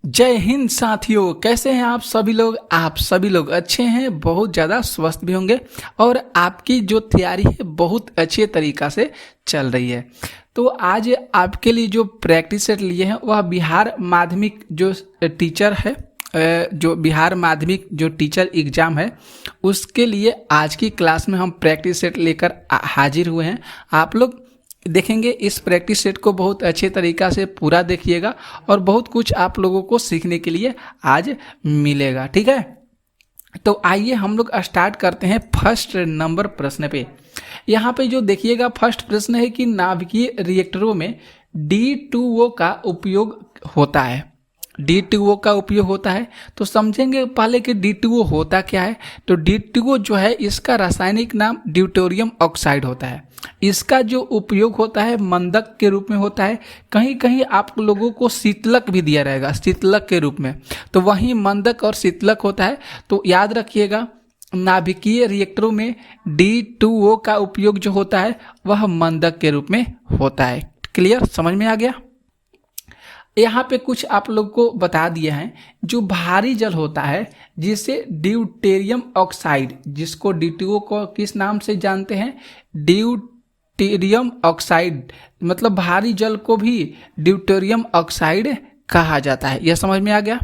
जय हिंद साथियों, कैसे हैं आप सभी लोग। आप सभी लोग अच्छे हैं, बहुत ज़्यादा स्वस्थ भी होंगे और आपकी जो तैयारी है बहुत अच्छे तरीक़ा से चल रही है। तो आज आपके लिए जो प्रैक्टिस सेट लिए हैं वह बिहार माध्यमिक जो टीचर है, जो बिहार माध्यमिक जो टीचर एग्ज़ाम है उसके लिए आज की क्लास में हम प्रैक्टिस सेट लेकर हाजिर हुए हैं। आप लोग देखेंगे इस प्रैक्टिस सेट को बहुत अच्छे तरीक़ा से पूरा देखिएगा और बहुत कुछ आप लोगों को सीखने के लिए आज मिलेगा। ठीक है, तो आइए हम लोग स्टार्ट करते हैं फर्स्ट नंबर प्रश्न पे। यहाँ पे जो देखिएगा फर्स्ट प्रश्न है कि नाभिकीय रिएक्टरों में D2O का उपयोग होता है। D2O का उपयोग होता है तो समझेंगे पहले कि D2O होता क्या है। तो D2O जो है इसका रासायनिक नाम ड्यूटेरियम ऑक्साइड होता है। इसका जो उपयोग होता है मंदक के रूप में होता है, कहीं कहीं आप लोगों को शीतलक भी दिया रहेगा शीतलक के रूप में, तो वहीं मंदक और शीतलक होता है। तो याद रखिएगा नाभिकीय रिएक्टरों में D2O का उपयोग जो होता है वह मंदक के रूप में होता है। क्लियर, समझ में आ गया। यहाँ पे कुछ आप लोग को बता दिया है। जो भारी जल होता है जिसे ड्यूटेरियम ऑक्साइड, जिसको D2O को किस नाम से जानते हैं, ड्यूटेरियम ऑक्साइड, मतलब भारी जल को भी ड्यूटेरियम ऑक्साइड कहा जाता है। यह समझ में आ गया।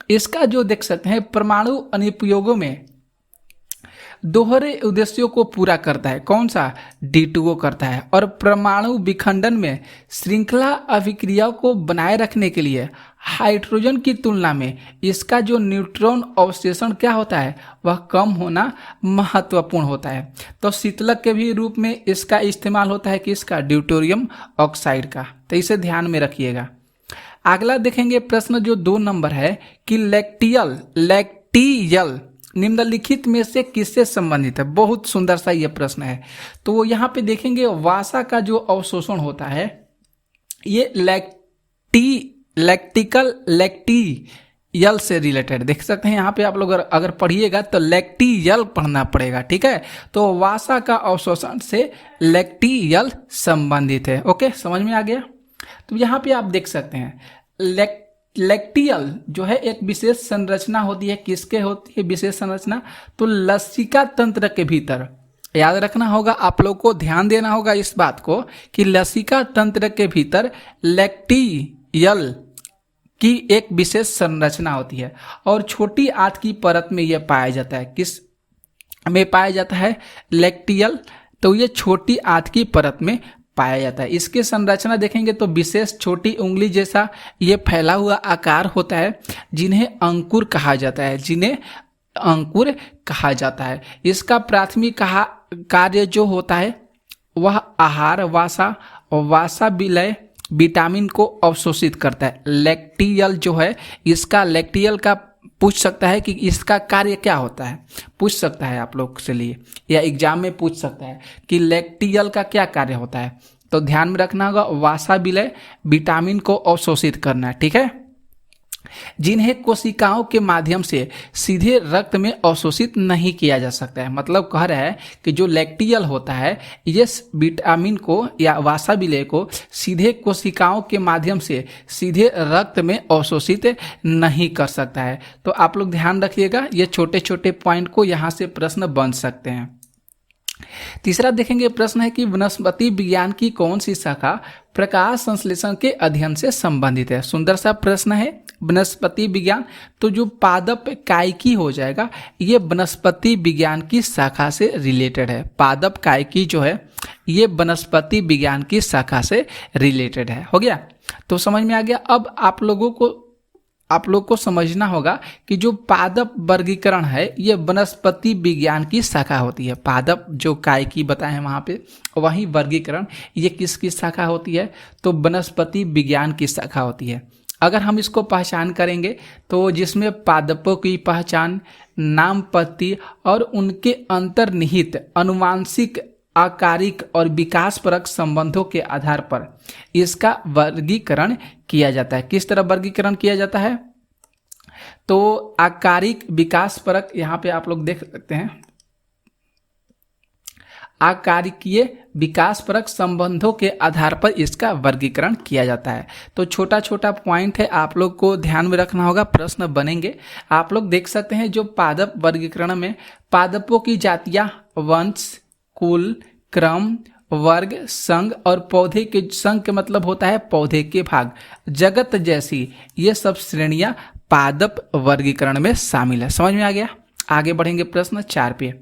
इसका जो देख सकते हैं परमाणु अनुप्रयोगों में दोहरे उद्देश्यों को पूरा करता है। कौन सा? D2O करता है। और परमाणु विखंडन में श्रृंखला अभिक्रिया को बनाए रखने के लिए हाइड्रोजन की तुलना में इसका जो न्यूट्रॉन अवशोषण क्या होता है वह कम होना महत्वपूर्ण होता है। तो शीतलक के भी रूप में इसका इस्तेमाल होता है कि इसका ड्यूटेरियम ऑक्साइड का, तो इसे ध्यान में रखिएगा। अगला देखेंगे प्रश्न जो 2 नंबर है कि लैक्टियल निम्नलिखित में से किससे संबंधित है। बहुत सुंदर सा यह प्रश्न है। तो यहाँ पे देखेंगे वासा का जो अवशोषण होता है ये लैक्टियल से रिलेटेड देख सकते हैं। यहाँ पे आप लोग अगर पढ़िएगा तो लैक्टियल पढ़ना पड़ेगा। ठीक है, तो वासा का अवशोषण से लैक्टियल संबंधित है। ओके, समझ में आ गया। तो यहाँ पे आप देख सकते हैं लैक्टियल जो है एक विशेष संरचना होती है। किसके होती है विशेष संरचना? तो लसिका तंत्र के भीतर। याद रखना होगा, आप लोग को ध्यान देना होगा इस बात को कि लसिका तंत्र के भीतर लैक्टियल की एक विशेष संरचना होती है और छोटी आंत की परत में यह पाया जाता है। किस में पाया जाता है? लैक्टियल। तो ये छोटी आंत की परत में पाया जाता है। इसकी संरचना देखेंगे तो विशेष छोटी उंगली जैसा ये फैला हुआ आकार होता है जिन्हें अंकुर कहा जाता है, इसका प्राथमिक कार्य जो होता है वह आहार, वासा और वासा विलय विटामिन को अवशोषित करता है। लैक्टियल जो है इसका लैक्टियल का पूछ सकता है कि इसका कार्य क्या होता है, पूछ सकता है आप लोग से लिए या एग्जाम में पूछ सकता है कि लैक्टियल का क्या कार्य होता है। तो ध्यान में रखना होगा वासा विलय विटामिन को अवशोषित करना है। ठीक है, जिन्हें कोशिकाओं के माध्यम से सीधे रक्त में अवशोषित नहीं किया जा सकता है। मतलब कह रहा है कि जो लैक्टियल होता है ये विटामिन को या वासा विलय को सीधे कोशिकाओं के माध्यम से सीधे रक्त में अवशोषित नहीं कर सकता है। तो आप लोग ध्यान रखिएगा, ये छोटे छोटे पॉइंट को यहाँ से प्रश्न बन सकते हैं। तीसरा देखेंगे प्रश्न है कि वनस्पति विज्ञान की कौन सी शाखा प्रकाश संश्लेषण के अध्ययन से संबंधित है। सुंदर सा प्रश्न है। वनस्पति विज्ञान, तो जो पादप कायिकी हो जाएगा ये वनस्पति विज्ञान की शाखा से रिलेटेड है। पादप कायिकी जो है ये वनस्पति विज्ञान की शाखा से रिलेटेड है। हो गया, तो समझ में आ गया। अब आप लोग को समझना होगा कि जो पादप वर्गीकरण है ये वनस्पति विज्ञान की शाखा होती है। पादप जो कायिकी बताए हैं वहाँ पे, वही वर्गीकरण ये किसकी शाखा होती है? तो वनस्पति विज्ञान की शाखा होती है। अगर हम इसको पहचान करेंगे तो जिसमें पादपों की पहचान, नाम पत्ती और उनके अंतर्निहित अनुवांशिक, आकारिक और विकासपरक संबंधों के आधार पर इसका वर्गीकरण किया जाता है। किस तरह वर्गीकरण किया जाता है? तो आकारिक, विकासपरक, यहाँ पे आप लोग देख सकते हैं आकारिकीय विकासपरक संबंधों के आधार पर इसका वर्गीकरण किया जाता है। तो छोटा छोटा पॉइंट है, आप लोग को ध्यान में रखना होगा, प्रश्न बनेंगे। आप लोग देख सकते हैं जो पादप वर्गीकरण में पादपों की जातियां वंश, कुल, क्रम, वर्ग, संघ और पौधे के संघ के मतलब होता है पौधे के भाग, जगत जैसी ये सब श्रेणियां पादप वर्गीकरण में शामिल है। समझ में आ गया? आगे बढ़ेंगे प्रश्न 4 पे।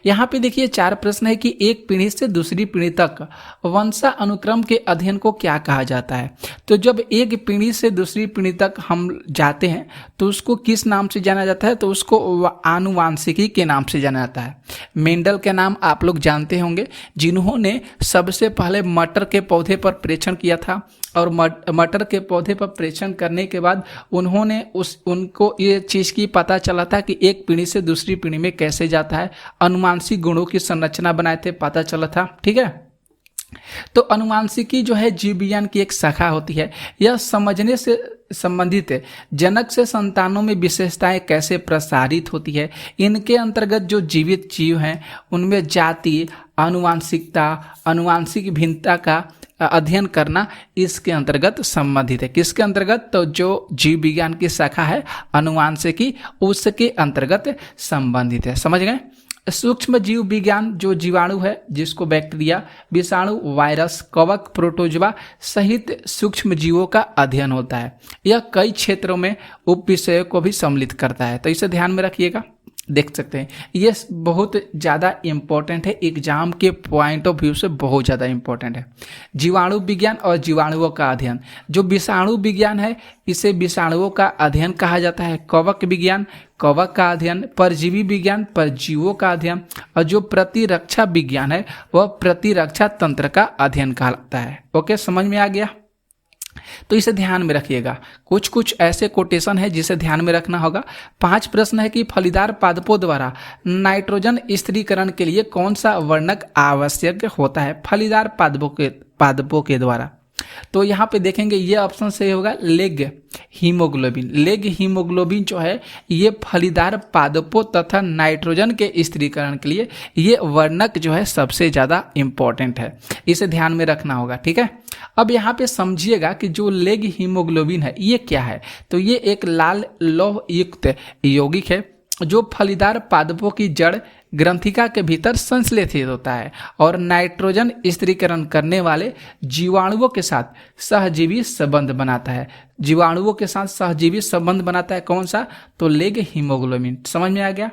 यहाँ पे देखिए 4 प्रश्न है कि एक पीढ़ी से दूसरी पीढ़ी तक वंशा अनुक्रम के अध्ययन को क्या कहा जाता है। तो जब एक पीढ़ी से दूसरी पीढ़ी तक हम जाते हैं तो उसको किस नाम से जाना जाता है? तो उसको आनुवांशिकी के नाम से जाना जाता है। मेंडल के नाम आप लोग जानते होंगे, जिन्होंने सबसे पहले मटर के पौधे पर परीक्षण किया था और मटर के पौधे पर परीक्षण करने के बाद उन्होंने उनको ये चीज़ की पता चला था कि एक पीढ़ी से दूसरी पीढ़ी में कैसे जाता है, अनुवांशिक गुणों की संरचना बनाए थे, पता चला था। ठीक है, तो अनुवांशिकी जो है जीव विज्ञान की एक शाखा होती है। यह समझने से संबंधित है जनक से संतानों में विशेषताएं कैसे प्रसारित होती है, इनके अंतर्गत जो जीवित जीव हैं उनमें जाति, आनुवांशिकता, आनुवांशिक भिन्नता का अध्ययन करना इसके अंतर्गत संबंधित है। किसके अंतर्गत? तो जो जीव विज्ञान की शाखा है अनुवांशिकी, उसके अंतर्गत संबंधित है। समझ गए? सूक्ष्म जीव विज्ञान जो जीवाणु है, जिसको बैक्टीरिया, विषाणु, वायरस, कवक, प्रोटोजोआ सहित सूक्ष्म जीवों का अध्ययन होता है। यह कई क्षेत्रों में उप विषयों को भी सम्मिलित करता है, तो इसे ध्यान में रखिएगा। देख सकते हैं ये बहुत ज़्यादा इम्पोर्टेंट है, एग्जाम के पॉइंट ऑफ व्यू से बहुत ज़्यादा इम्पोर्टेंट है। जीवाणु विज्ञान और जीवाणुओं का अध्ययन, जो विषाणु विज्ञान है इसे विषाणुओं का अध्ययन कहा जाता है। कवक विज्ञान, कवक का अध्ययन। परजीवी विज्ञान, परजीवों का अध्ययन। और जो प्रतिरक्षा विज्ञान है वह प्रतिरक्षा तंत्र का अध्ययन कहलाता है। ओके, समझ में आ गया? तो इसे ध्यान में रखिएगा। कुछ कुछ ऐसे कोटेशन है जिसे ध्यान में रखना होगा। 5 प्रश्न है कि फलीदार पादपों द्वारा नाइट्रोजन स्थिरीकरण के लिए कौन सा वर्णक आवश्यक होता है? फलीदार पादपों के द्वारा, तो यहाँ पे देखेंगे ये ऑप्शन सही होगा, लेग हीमोग्लोबिन। लेग हीमोग्लोबिन जो है ये फलीदार पादपों तथा नाइट्रोजन के स्थिरीकरण के लिए ये वर्णक जो है सबसे ज़्यादा इम्पोर्टेंट है, इसे ध्यान में रखना होगा। ठीक है, अब यहाँ पे समझिएगा कि जो लेग हीमोग्लोबिन है ये क्या है। तो ये एक लाल लौह युक्त यौगिक है जो फलीदार पादपों की जड़ ग्रंथिका के भीतर संश्लेषित होता है और नाइट्रोजन स्थिरीकरण करने वाले जीवाणुओं के साथ सहजीवी संबंध बनाता है। जीवाणुओं के साथ सहजीवी संबंध बनाता है कौन सा? तो लेग हीमोग्लोबिन। समझ में आ गया?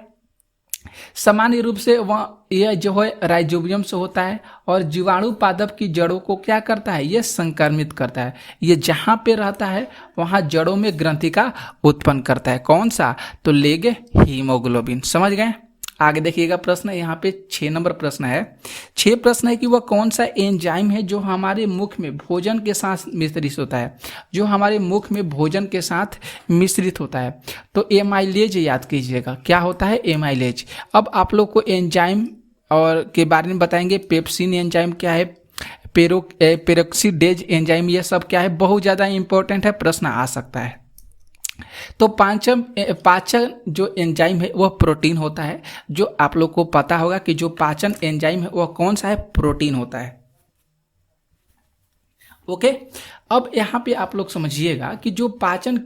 सामान्य रूप से वह यह जो है राइजोबियम से होता है और जीवाणु पादप की जड़ों को क्या करता है? ये संक्रमित करता है। ये जहाँ पे रहता है वहाँ जड़ों में ग्रंथिका उत्पन्न करता है। कौन सा? तो लेग हीमोग्लोबिन। समझ गए? आगे देखिएगा प्रश्न, यहाँ पे 6 नंबर प्रश्न है। 6 प्रश्न है कि वह कौन सा एंजाइम है जो हमारे मुख में भोजन के साथ मिश्रित होता है, जो हमारे मुख में भोजन के साथ मिश्रित होता है। तो एमाइलेज याद कीजिएगा, क्या होता है? एमाइलेज। अब आप लोग को एंजाइम और के बारे में बताएंगे। पेप्सिन एंजाइम क्या है, पेरोक्सीडेज एंजाइम, ये सब क्या है, बहुत ज़्यादा इंपॉर्टेंट है, प्रश्न आ सकता है। तो पाचन जो एंजाइम है वह प्रोटीन होता है। जो आप लोग को पता होगा कि जो पाचन एंजाइम है वह कौन सा है? प्रोटीन होता है। ओके, अब यहाँ पे आप लोग समझिएगा कि जो पाचन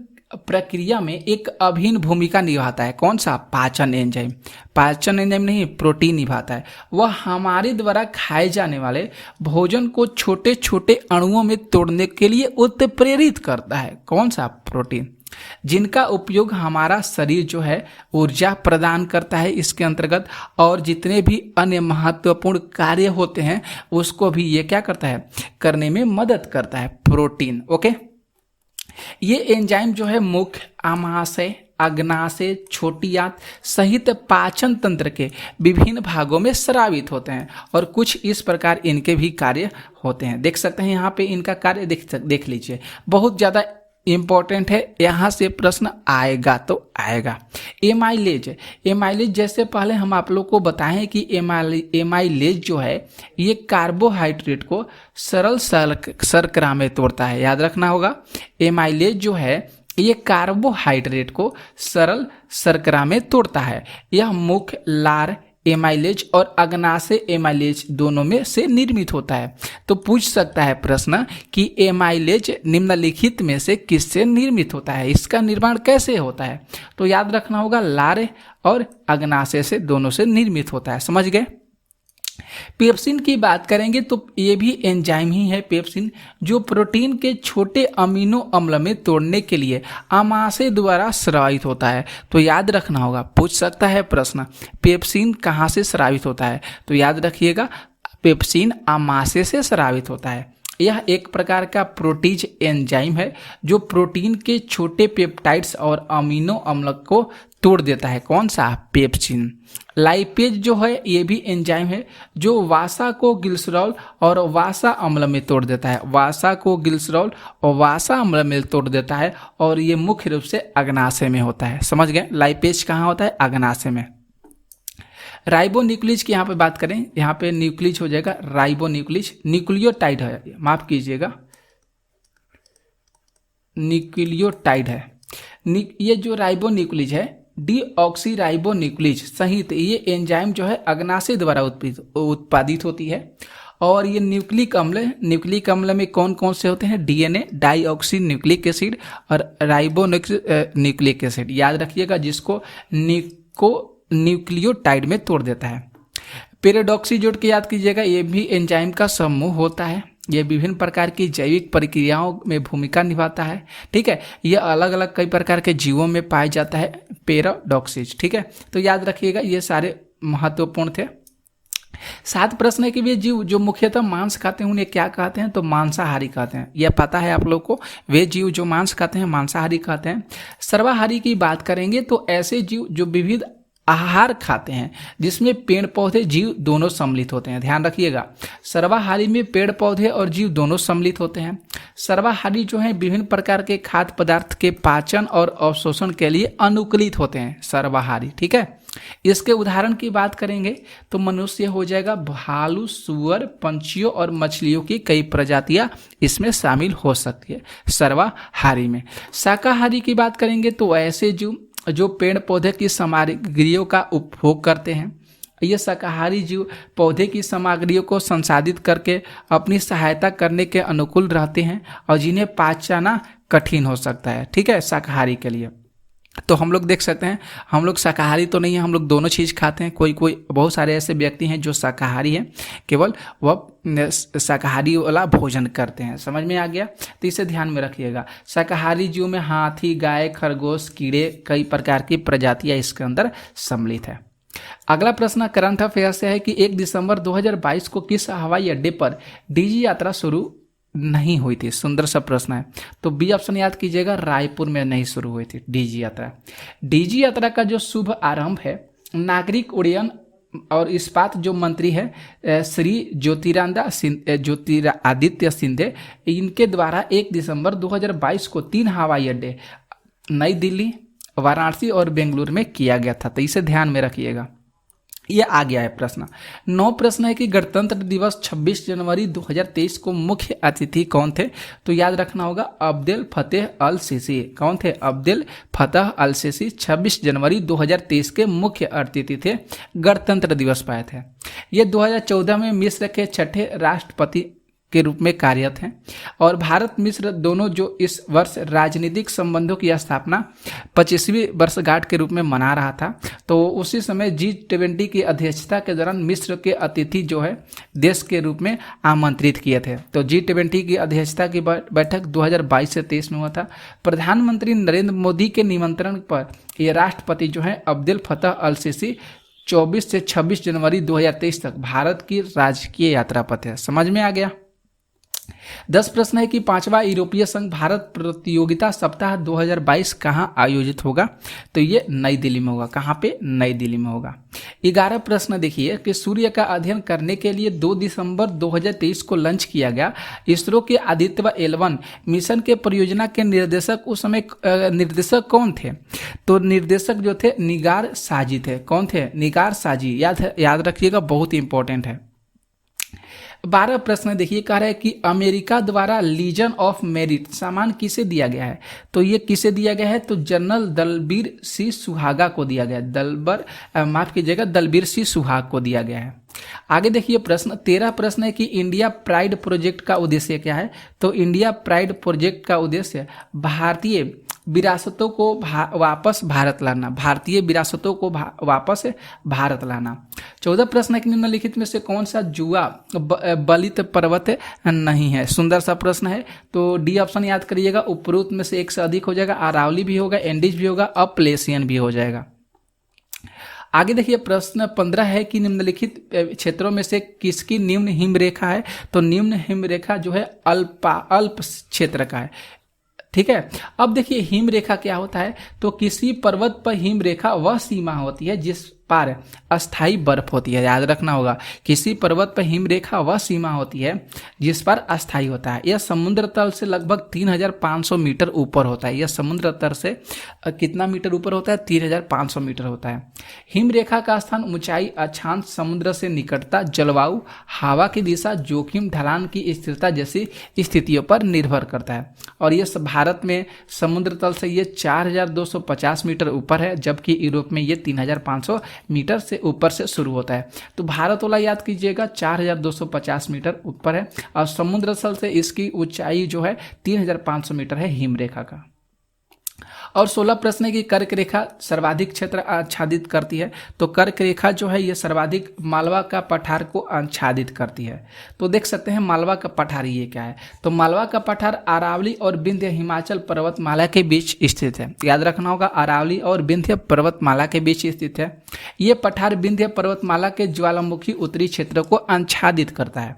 प्रक्रिया में एक अभिन्न भूमिका निभाता है कौन सा? पाचन एंजाइम। पाचन एंजाइम नहीं, प्रोटीन निभाता है। वह हमारे द्वारा खाए जाने वाले भोजन को छोटे छोटे अणुओं में तोड़ने के लिए उत्प्रेरित करता है। कौन सा? प्रोटीन, जिनका उपयोग हमारा शरीर जो है ऊर्जा प्रदान करता है इसके अंतर्गत, और जितने भी अन्य महत्वपूर्ण कार्य होते हैं उसको भी ये क्या करता है? करने में मदद करता है, प्रोटीन। ओके, ये एंजाइम जो है मुख्य, आमाशय, अग्नाशय, छोटी आंत सहित पाचन तंत्र के विभिन्न भागों में स्रावित होते हैं और कुछ इस प्रकार इनके भी कार्य होते हैं। देख सकते हैं यहाँ पे इनका कार्य देख लीजिए, बहुत ज़्यादा इंपॉर्टेंट है, यहाँ से प्रश्न आएगा तो आएगा। एमाइलेज जैसे पहले हम आप लोग को बताएं कि एमाइलेज जो है ये कार्बोहाइड्रेट को सरल शर्करा में तोड़ता है। याद रखना होगा, एमाइलेज जो है ये कार्बोहाइड्रेट को सरल शर्करा में तोड़ता है। यह मुख्य, लार, एमाइलेज और अग्नाशय एमाइलेज दोनों में से निर्मित होता है। तो पूछ सकता है प्रश्न कि एमाइलेज निम्नलिखित में से किससे निर्मित होता है, इसका निर्माण कैसे होता है। तो याद रखना होगा लार और अग्नाशय से, दोनों से निर्मित होता है। समझ गए। पेप्सिन की बात करेंगे तो ये भी एंजाइम ही है पेप्सिन, जो प्रोटीन के छोटे अमीनो अम्ल में तोड़ने के लिए आमाशय द्वारा स्रावित होता है। तो याद रखना होगा, पूछ सकता है प्रश्न पेप्सिन कहाँ से स्रावित होता है। तो याद रखिएगा पेप्सिन आमाशय से स्रावित होता है। यह एक प्रकार का प्रोटीज एंजाइम है जो प्रोटीन के छोटे पेप्टाइड्स और अमीनो अम्ल को तोड़ देता है। कौन सा? पेप्सिन। लाइपेज जो है ये भी एंजाइम है जो वासा को ग्लिसरॉल और वासा अम्ल में तोड़ देता है। वासा को ग्लिसरॉल और वासा अम्ल में तोड़ देता है और ये मुख्य रूप से अग्नाशय में होता है। समझ गए। लाइपेज कहाँ होता है? अग्नाशय में। राइबोन्यूक्लिज की यहाँ पे बात करें, यहाँ पे न्यूक्लिज हो जाएगा राइबोन्यूक्लिज। न्यूक्लियोटाइड है, माफ कीजिएगा, न्यूक्लियोटाइड है। ये जो राइबोन्यूक्लिज है डीऑक्सी राइबोन्यूक्लिज सहित ये एंजाइम जो है अग्नाशय द्वारा उत्पादित होती है। और ये न्यूक्लिक अम्ल में कौन कौन से होते हैं? डीएनए, डाइऑक्सी न्यूक्लिक एसिड और राइबोन्यूक्लिक एसिड। याद रखिएगा, जिसको न्यूक्लियोटाइड में तोड़ देता है। पेरिडॉक्सी जोड़ के याद कीजिएगा, ये भी एंजाइम का समूह होता है। ये विभिन्न प्रकार की जैविक प्रक्रियाओं में भूमिका निभाता है। ठीक है, ये अलग अलग कई प्रकार के जीवों में पाया जाता है पेरिडॉक्सीज। ठीक है, तो याद रखिएगा ये सारे महत्वपूर्ण थे। 7 प्रश्न है कि वे जीव जो मुख्यतः मांस खाते हैं उन्हें क्या कहते हैं? तो मांसाहारी कहते हैं। यह पता है आप लोग को, वे जीव जो मांस खाते हैं मांसाहारी कहते हैं। सर्वाहारी की बात करेंगे तो ऐसे जीव जो विविध आहार खाते हैं जिसमें पेड़ पौधे जीव दोनों सम्मिलित होते हैं। ध्यान रखिएगा, सर्वाहारी में पेड़ पौधे और जीव दोनों सम्मिलित होते हैं। सर्वाहारी जो है विभिन्न प्रकार के खाद्य पदार्थ के पाचन और अवशोषण के लिए अनुकूलित होते हैं सर्वाहारी। ठीक है, इसके उदाहरण की बात करेंगे तो मनुष्य हो जाएगा, भालू, सुअर, पंछियों और मछलियों की कई प्रजातियां इसमें शामिल हो सकती है सर्वाहारी में। शाकाहारी की बात करेंगे तो ऐसे जीव जो पेड़ पौधे की सामग्रियों का उपभोग करते हैं। ये शाकाहारी जीव पौधे की सामग्रियों को संसाधित करके अपनी सहायता करने के अनुकूल रहते हैं और जिन्हें पाचना कठिन हो सकता है। ठीक है, शाकाहारी के लिए तो हम लोग देख सकते हैं, हम लोग शाकाहारी तो नहीं है, हम लोग दोनों चीज़ खाते हैं। कोई बहुत सारे ऐसे व्यक्ति हैं जो शाकाहारी हैं, केवल वह शाकाहारी वाला भोजन करते हैं। समझ में आ गया? तो इसे ध्यान में रखिएगा। शाकाहारी जीव में हाथी, गाय, खरगोश, कीड़े, कई प्रकार की प्रजातियां इसके अंदर सम्मिलित है। अगला प्रश्न करंट अफेयर से है कि 1 दिसंबर 2022 को किस हवाई अड्डे पर डीजी यात्रा शुरू नहीं हुई थी? सुंदर सा प्रश्न है। तो बी ऑप्शन याद कीजिएगा, रायपुर में नहीं शुरू हुई थी डीजी यात्रा। डीजी यात्रा का जो शुभ आरंभ है नागरिक उड्डयन और इस्पात जो मंत्री है श्री ज्योतिरादित्य सिंधिया, इनके द्वारा 1 दिसंबर 2022 को 3 हवाई अड्डे नई दिल्ली, वाराणसी और बेंगलुरु में किया गया था। तो इसे ध्यान में रखिएगा। ये आ गया है प्रश्न। 9 प्रश्न है कि गणतंत्र दिवस 26 जनवरी 2023 को मुख्य अतिथि कौन थे? तो याद रखना होगा अब्देल फतेह अल सीसी। कौन थे? अब्देल फतेह अल सीसी 26 जनवरी 2023 के मुख्य अतिथि थे, गणतंत्र दिवस पाए थे। ये 2014 में मिस्र के 6ठे राष्ट्रपति के रूप में कार्यरत हैं और भारत मिस्र दोनों जो इस वर्ष राजनीतिक संबंधों की स्थापना 25वीं वर्षगांठ के रूप में मना रहा था, तो उसी समय G20 की अध्यक्षता के दौरान मिस्र के अतिथि जो है देश के रूप में आमंत्रित किए थे। तो G20 की अध्यक्षता की बैठक 2022 से 23 में हुआ था। प्रधानमंत्री नरेंद्र मोदी के निमंत्रण पर ये राष्ट्रपति जो है अब्देल फतेह अल सीसी 24 से 26 जनवरी 2023 तक भारत की राजकीय यात्रा पर थे। समझ में आ गया? 10 प्रश्न है कि 5वां यूरोपीय संघ भारत प्रतियोगिता सप्ताह 2022 कहां आयोजित होगा? तो ये नई दिल्ली में होगा। कहां पे? नई दिल्ली में होगा। 11 प्रश्न देखिए कि सूर्य का अध्ययन करने के लिए 2 दिसंबर 2023 को लॉन्च किया गया इसरो के आदित्य L1 मिशन के परियोजना के निर्देशक उस समय निर्देशक कौन थे? तो निर्देशक जो थे निगार साजी थे। कौन थे? निगार साजी। याद रखिएगा, बहुत इंपॉर्टेंट है। 12 प्रश्न देखिए, कह रहा है कि अमेरिका द्वारा लीजन ऑफ मेरिट सम्मान किसे दिया गया है। तो ये किसे दिया गया है, तो जनरल दलबीर सिंह सुहागा को दिया गया है। माफ कीजिएगा, दलबीर सिंह सुहाग को दिया गया है। आगे देखिए प्रश्न 13 प्रश्न है कि इंडिया प्राइड प्रोजेक्ट का उद्देश्य क्या है। तो इंडिया प्राइड प्रोजेक्ट का उद्देश्य भारतीय विरासतों को वापस भारत लाना, भारतीय विरासतों को वापस भारत लाना। 14 प्रश्न है कि निम्नलिखित में से कौन सा जुआ बलित पर्वत नहीं है। सुंदर सा प्रश्न है, तो डी ऑप्शन याद करिएगा। उपरोक्त में से एक से अधिक हो जाएगा, अरावली भी होगा, एंडीज भी होगा, अप्लेशियन भी हो जाएगा। आगे देखिए प्रश्न 15 है कि निम्नलिखित क्षेत्रों में से किसकी निम्न हिमरेखा है। तो निम्न हिमरेखा जो है अल्प क्षेत्र का है। ठीक है, अब देखिए हिमरेखा क्या होता है। तो किसी पर्वत पर हिमरेखा वह सीमा होती है जिस पार अस्थाई बर्फ होती है। याद रखना होगा, किसी पर्वत पर हिमरेखा वह सीमा होती है जिस पर अस्थाई होता है। यह समुद्र तल से लगभग 3500 मीटर ऊपर होता है। यह समुद्र तल से कितना मीटर ऊपर होता है, 3500 मीटर होता है। हिमरेखा का स्थान, ऊंचाई, अक्षांश, समुद्र से निकटता, जलवायु, हवा की दिशा, जोखिम, ढलान की स्थिरता जैसी स्थितियों पर निर्भर करता है। और यह भारत में समुद्र तल से ये 4250 मीटर ऊपर है, जबकि यूरोप में ये 3500 मीटर से ऊपर से शुरू होता है। तो भारत वाला याद कीजिएगा 4250 मीटर ऊपर है, और समुद्र तल से इसकी ऊंचाई जो है 3500 मीटर है हिमरेखा का। और 16 प्रश्न है कि कर्क रेखा सर्वाधिक क्षेत्र आच्छादित करती है। तो कर्क रेखा जो है ये सर्वाधिक मालवा का पठार को आच्छादित करती है। तो देख सकते हैं मालवा का पठार ये क्या है। तो मालवा का पठार अरावली और विंध्य हिमाचल पर्वतमाला के बीच स्थित है। याद रखना होगा, अरावली और विंध्य पर्वतमाला के बीच स्थित है। ये पठार विंध्य पर्वतमाला के ज्वालामुखी उत्तरी क्षेत्र को आच्छादित करता है।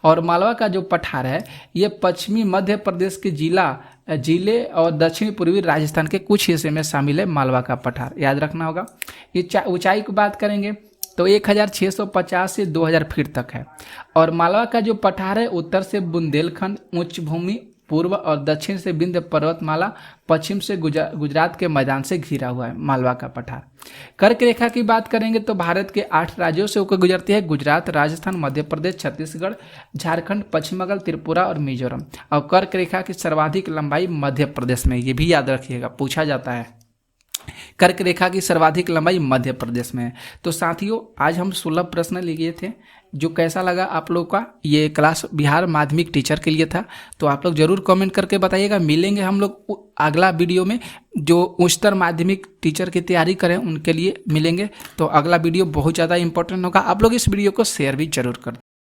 और मालवा का जो पठार है ये पश्चिमी मध्य प्रदेश के जिले और दक्षिण पूर्वी राजस्थान के कुछ हिस्से में शामिल है मालवा का पठार। याद रखना होगा। ये ऊंचाई की बात करेंगे तो 1650 से 2000 फीट तक है। और मालवा का जो पठार है उत्तर से बुंदेलखंड उच्च भूमि, पूर्व और दक्षिण से विंध्य पर्वतमाला, पश्चिम से गुजरात के मैदान से घिरा हुआ है मालवा का पठार। कर्क रेखा की बात करेंगे तो भारत के 8 राज्यों से होकर गुजरती है, गुजरात, राजस्थान, मध्य प्रदेश, छत्तीसगढ़, झारखंड, पश्चिम बंगाल, त्रिपुरा और मिजोरम। और कर्क रेखा की सर्वाधिक लंबाई मध्य प्रदेश में, ये भी याद रखिएगा, पूछा जाता है। कर्क रेखा की सर्वाधिक लंबाई मध्य प्रदेश में है। तो साथियों आज हम 16 प्रश्न लिए थे। जो कैसा लगा आप लोग का, ये क्लास बिहार माध्यमिक टीचर के लिए था। तो आप लोग जरूर कमेंट करके बताइएगा। मिलेंगे हम लोग अगला वीडियो में, जो उच्चतर माध्यमिक टीचर की तैयारी करें उनके लिए मिलेंगे। तो अगला वीडियो बहुत ज़्यादा इंपॉर्टेंट होगा। आप लोग इस वीडियो को शेयर भी जरूर कर